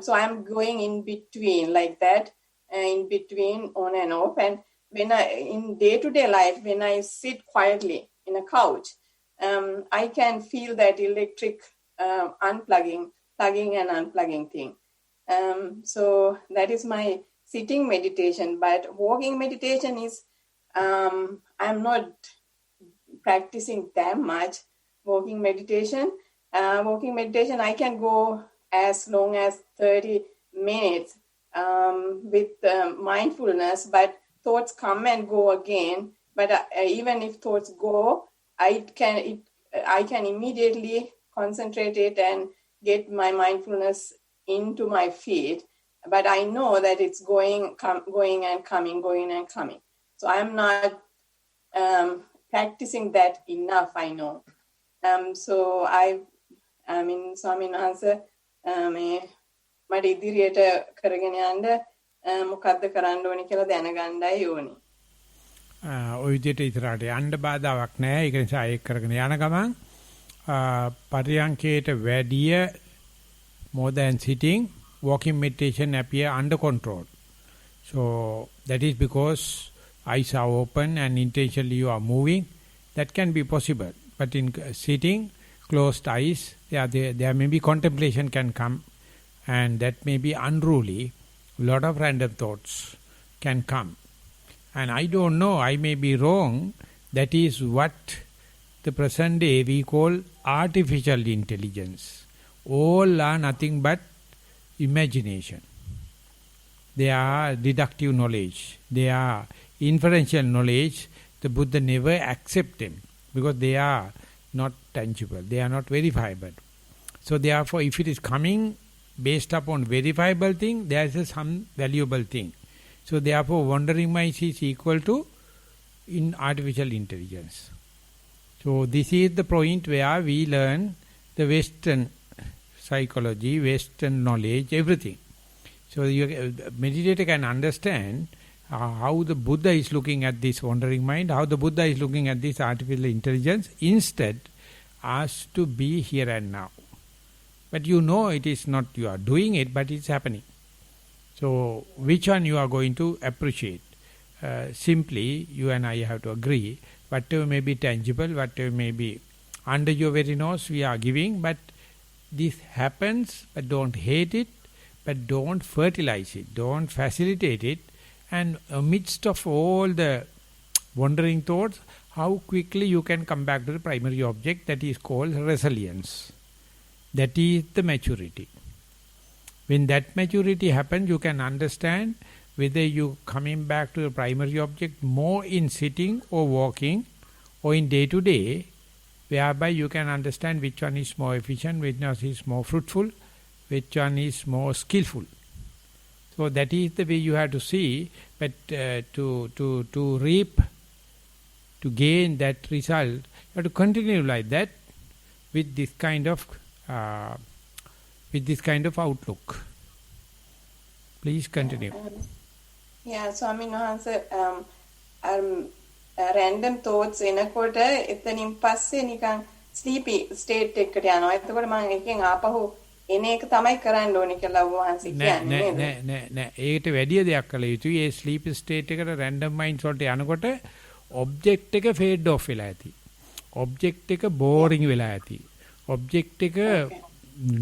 So I'm going in between like that, in between on and off. And when in day-to-day life, when I sit quietly in a couch, I can feel that electric plugging and unplugging thing. So that is my sitting meditation. But walking meditation is, I'm not practicing that much walking meditation. I can go as long as 30 minutes with mindfulness, but thoughts come and go again. But even if thoughts go, I can immediately concentrate it and get my mindfulness into my feet. But I know that it's going and coming. So I'm not practicing that enough, I know. So I mean, Swami answer මට ඉදිරියට කරගෙන යන්න මොකද්ද කරන්න ඕනි කියලා දැනගන්නයි ඕනි. ඔය විදිහට ඉතරාට යන්න බාධාවක් නැහැ. ඒක නිසා ඒක කරගෙන යන ගමන් පරියන්කේට වැඩිය more than sitting, walking meditation appear under control. So that is because eyes are open and intentionally you are moving. That can be possible. But in sitting, closed eyes, there may be contemplation can come, and that may be unruly. A lot of random thoughts can come. And I don't know, I may be wrong. That is what the present day we call artificial intelligence. All are nothing but imagination. They are deductive knowledge. They are inferential knowledge. The Buddha never accept them because they are not tangible. They are not verifiable. So therefore, if it is coming based upon verifiable thing, there is some valuable thing. So therefore, wandering mind is equal to in artificial intelligence. So this is the point where we learn the Western psychology, Western knowledge, everything. So you meditator can understand how the Buddha is looking at this wandering mind, how the Buddha is looking at this artificial intelligence, instead asked to be here and now. But you know it is not you are doing it, but it's happening. So which one you are going to appreciate? Simply, you and I have to agree, whatever may be tangible, whatever may be under your very nose, we are giving, but this happens, but don't hate it, but don't fertilize it, don't facilitate it, and amidst of all the wandering thoughts, how quickly you can come back to the primary object, that is called resilience. That is the maturity. When that maturity happens, you can understand whether you coming back to the primary object more in sitting or walking or in day to day, whereby you can understand which one is more efficient, which one is more fruitful, which one is more skillful. So that is the way you have to see, but to reap, to gain that result, you have to continue like that. with this kind of outlook. Please continue. Yeah, Swamin Wahanse, random thoughts එනකොට එතනින් පස්සේ නිකන් sleepy state එකකට යනවා. එතකොට මම එකෙන් ආපහු එන එක තමයි කරන්න ඕනේ කියලා ඔබ වහන්සේ කියන්නේ නෑ. ඒකට වැඩි දෙයක් කළ යුතුයි. ඒ sleepy state එකට random minds වලට යනකොට object එක fade off වෙලා ඇති. object එක boring වෙලා ඇති. object එක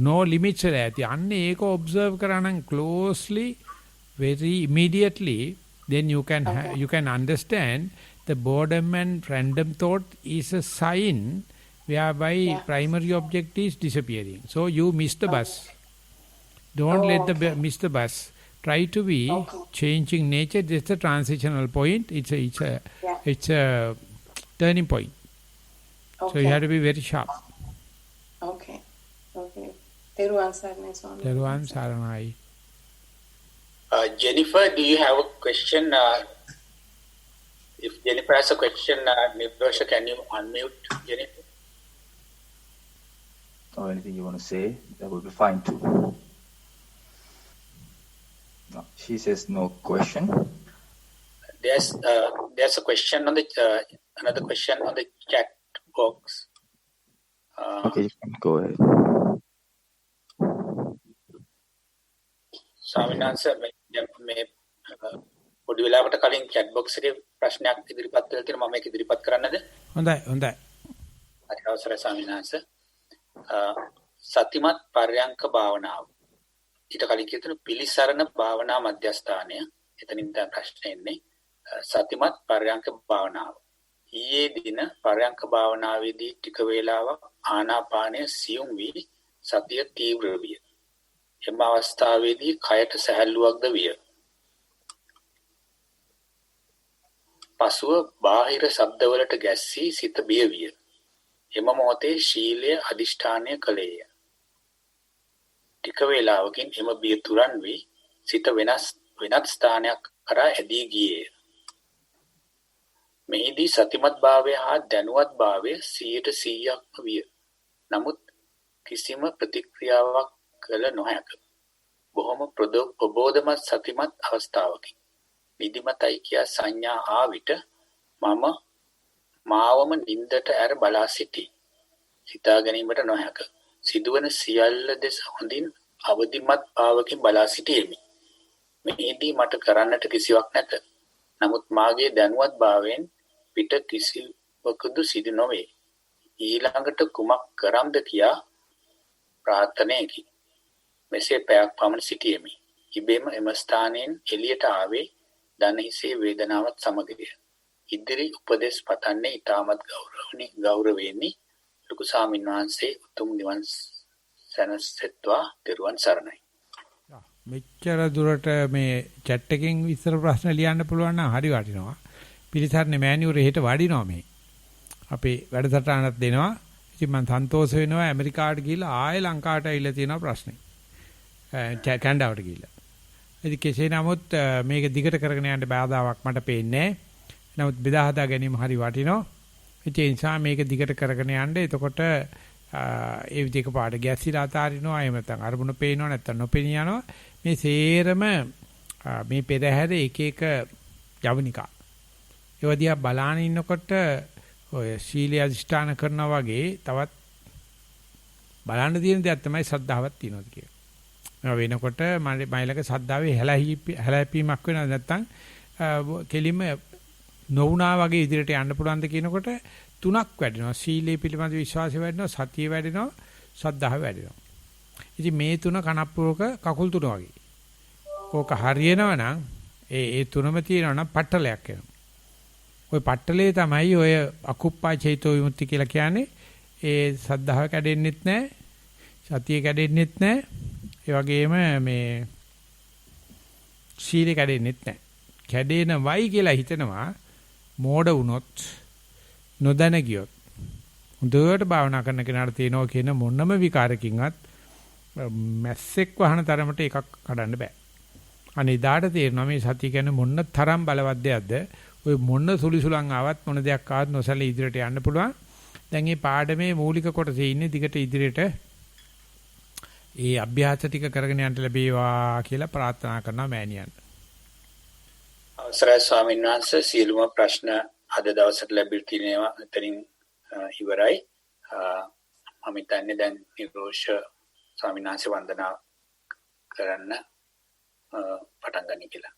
no limits වෙලා ඇති. අන්න ඒක observe කරා නම් closely very immediately then you can understand the boredom and random thought is a sign whereby primary object is disappearing. So you miss the bus. Don't let the miss the bus. Try to be changing nature. This is a transitional point. It's a turning point. So you have to be very sharp. Okay. Teruvan Saranai Swami. Teruvan Saranai. Jennifer, do you have a question? If Jennifer has a question, Nibrosha, can you unmute Jennifer? Or anything you want to say, that would be fine too. No, she says no question. There's a question on the another question on the chat box. Okay, you can go ahead. ස්වාමීන් වහන්සේ මේ පොඩි වෙලාවකට කලින් chat box එකේ ප්‍රශ්නයක් ඉදිරිපත් වෙලා තියෙනවා මම ඒක ඉදිරිපත් කරන්නද? හොඳයි. හරි අවසරයි ස්වාමීන් වහන්සේ. සතිමත් පර්යංක භාවනාව. ඊට කලින් කියතුණු පිළිසරණ භාවනා මධ්‍යස්ථානය. එතනින් තමයි ප්‍රශ්නේ එන්නේ. සතිමත් පර්යංක භාවනාව. ඊයේ දින පර්යංක භාවනාවේදී ටික වේලාවක් ආනාපානය සියුම් වී සතිය තීව්‍ර විය. එම අවස්ථාවේදී කයට සැහැල්ලුවක්ද විය. පසුව බාහිර ශබ්දවලට ගැස්සී සිත බිය විය. එම මොහොතේ ශීලය අදිෂ්ඨානය කළේය. ටික වේලාවකින් එම බිය තුරන් වී සිත වෙනත් ස්ථානයක් කරා ඇදී ගියේය. මෙහිදී සතිමත් භාවය හා දැනුවත් භාවය 100%ක්ම විය. නමුත් කිසිම ප්‍රතික්‍රියාවක් කළ නොහැක. බොහොම ප්‍රබෝධමත් සතිමත් අවස්ථාවකි. නිදිමතයි කියා සංඥා ආ විට මම මාවම නින්දට ඇර බලා සිටී. සිතා ගැනීමට නොහැක. සිදුවන සියල්ල දෙස හොඳින් අවදිමත් භාවකින් බලා සිටීමි. මෙහිදී මට කරන්නට කිසිවක් නැත. නමුත් මාගේ දැනුවත් භාවයෙන් පිට කිසිවකුදු සිදු නොවේ. ඊළඟට කුමක් කරම්ද කියා ප්‍රාර්ථනාවකි. මෙසේ පැයක් පමණ සිටියෙමි. ඉබේම එම ස්ථානයෙන් එළියට ආවේ දන හිසේ වේදනාවත් සමගය. ඉදිරි උපදේශ පතන්නේ ඊටමත් ගෞරවයෙනි ලොකු ස්වාමීන් වහන්සේ උතුම් නිවන් සැනසෙත්වා දරුවන් සරණයි. මෙච්චර දුරට මේ chat එකෙන් විස්තර ප්‍රශ්න ලියන්න පුළුවන් නම් හරි වටිනවා. පිළිසරණේ මෑනියුරේ හෙට වඩිනවා මේ. අපේ වැඩසටහනක් දෙනවා. ඉතින් මම සන්තෝෂ වෙනවා ඇමරිකාවට ගිහිල්ලා ආයෙ ලංකාවට ඇවිල්ලා තියෙනවා ප්‍රශ්නේ. කැනඩාවට ගිහිල්ලා. ඉතින් කෙසේ නමුත් මේක දිගට කරගෙන යන්න බාධාවක් මට පේන්නේ නැහැ. නමුත් බෙදා හදා ගැනීම හරි වටිනවා. ඒ නිසා මේක දිගට කරගෙන යන්න. එතකොට ඒ විදිහක පාඩ ගැස්සිලා අතාරිනවා. එහෙම නැත්නම් අරමුණ පේනවා නැත්නම් නොපෙනී යනවා. මේ සේරම මේ පෙරහැර එක එක යවනිකා. ඒව දිහා බලාන ඉන්නකොට ඔය සීලිය අධිෂ්ඨාන කරනවා වගේ තවත් බලන්න තියෙන දෙයක් තමයි ශ්‍රද්ධාවක් තියෙනවා කියන්නේ. මේවා වෙනකොට මයිලක ශ්‍රද්ධාවේ හැලහැපීමක් වෙනවා නැත්නම් කෙලින්ම නොවුනා වගේ ඉදිරියට යන්න පුළුවන්ද කියනකොට තුනක් වැඩෙනවා. සීලයේ පිළිබඳ විශ්වාසය වැඩෙනවා, සතිය වැඩෙනවා, ශ්‍රද්ධාව වැඩෙනවා. ඉතින් මේ තුන කනප්පුවක කකුල් තුන වගේ. ඕක හරියනවා නම් ඒ තුනම තියෙනවා නම් පට්ටලයක් එනවා. ওই පට්ටලේ තමයි ඔය අකුප්පා චෛතෝ විමුක්ති කියලා කියන්නේ. ඒ ශ්‍රද්ධාව කැඩෙන්නෙත් නැහැ, සතිය කැඩෙන්නෙත් නැහැ. ඒ වගේම මේ සීලය කැඩෙන්නෙත් නැහැ. කැඩෙනවයි කියලා හිතනවා මෝඩ වුණොත් නොදැන ගියොත් හොඳට භාවනා කරන කෙනාට තියෙනවා කියන මොනම විකාරකින්වත් මැස්සෙක් වහන තරමට එකක් කඩන්න බෑ. අනේ දාට තේරෙනවා මේ සතිය කියන්නේ මොන තරම් බලවත් දෙයක්ද. ඔය මොන සුලිසුලන් ආවත් මොන දෙයක් ආවත් නොසැලී ඉදිරියට යන්න පුළුවන්. දැන් මේ පාඩමේ මූලික කොටසේ ඉන්නේ දිගට ඉදිරියට ඒ අභ්‍යාස ටික කරගෙන යන්න ලැබේවා කියලා ප්‍රාර්ථනා කරනවා මෑණියන්ට. අවසරයි ස්වාමීන් වහන්සේ සියලුම ප්‍රශ්න අද දවසට ලැබිලා තිනවා එතනින් ඉවරයි. මම හිතන්නේ දැන් නිරෝෂ ස්වාමීන් වහන්සේ වන්දනා කරන්න පටන් ගන්න කියලා.